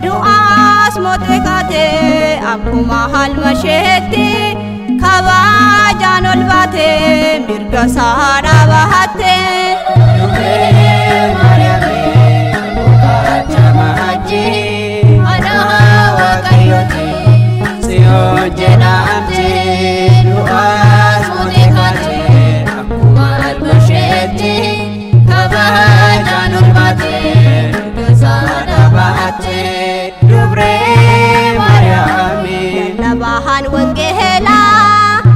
du'aas motekate akkuma halmasheetti kabajaan ol baate mirga saara bahatte wangela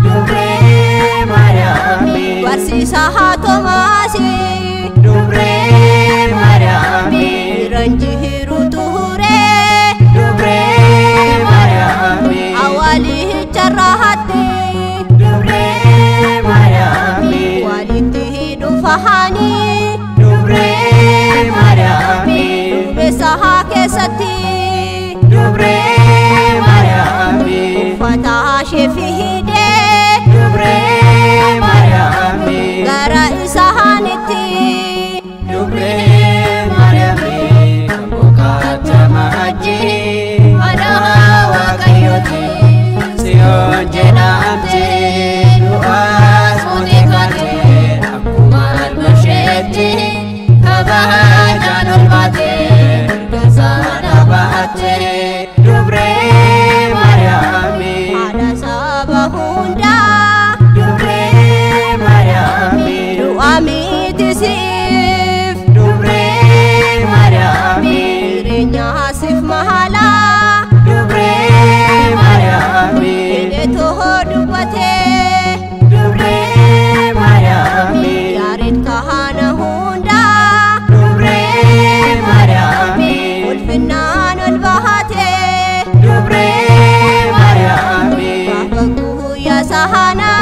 Dubre Mariami Warsisa hatomasi Dubre Mariami Ranjihiru tuhure Dubre Mariami Awali charahati Dubre Mariami Waliti dufahani Dubre Mariami Besaha kesati Dubre Mariami Fatah shefihide Dubre Mariami Gara isahaniti Dubre Mariami Kambuka maji Adawa kayoti Sion jenamti Duas mutikati Akumal masyeti Kabajanul bati Kesana bati Dubre Mariami Ada sabahunda Dubre Mariami Duami tisif Dubre Mariami Dirinya sif mahala Dubre Mariami Ile toho dubate Dubre Mariami Yarit kahana hunda Dubre Mariami Ulfinan ulbahate Dubre Mariami Kafaguhu ya sahana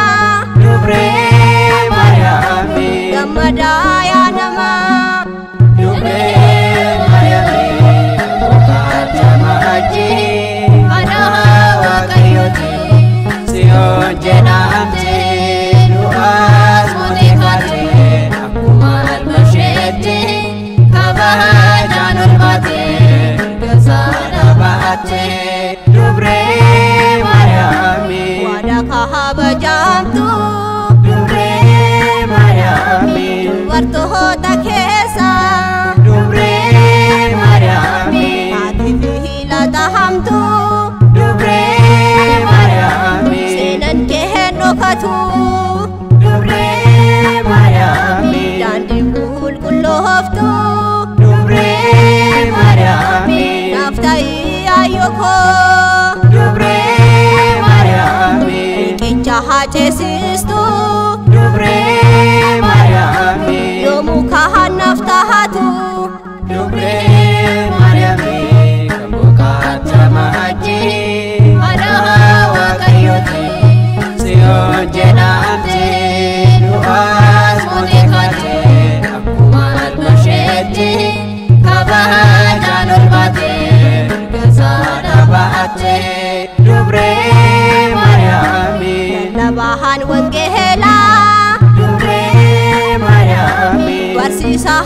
Dubre Mariami Gamadaya nama Dubre Mariami Kambuka maji Adawa kayoti Sion jenamti Duas mutikati Akumal masyeti Kabajanul bati Kesana bati Dubre Mariami Wada kahaba jamtu Dubre Mariami Wartoho takesa Dubre Mariami Hati fihila tahamtu Dubre Mariami Senan kehen okatu Dubre Mariami Dandi kul kuloftu Dubre Mariami Naftai ayoko Dubre Mariami Kicha hachesistu Dubre Mariami Yomukahan naftahatu Dubre Mariami Kambuka maji Adawa kayoti Sion jenamti Duas mutikati Akumal masyeti Kabajanul bati Kesana bati Dubre Mariami Labahan wangela Dubre Mariami Warsisa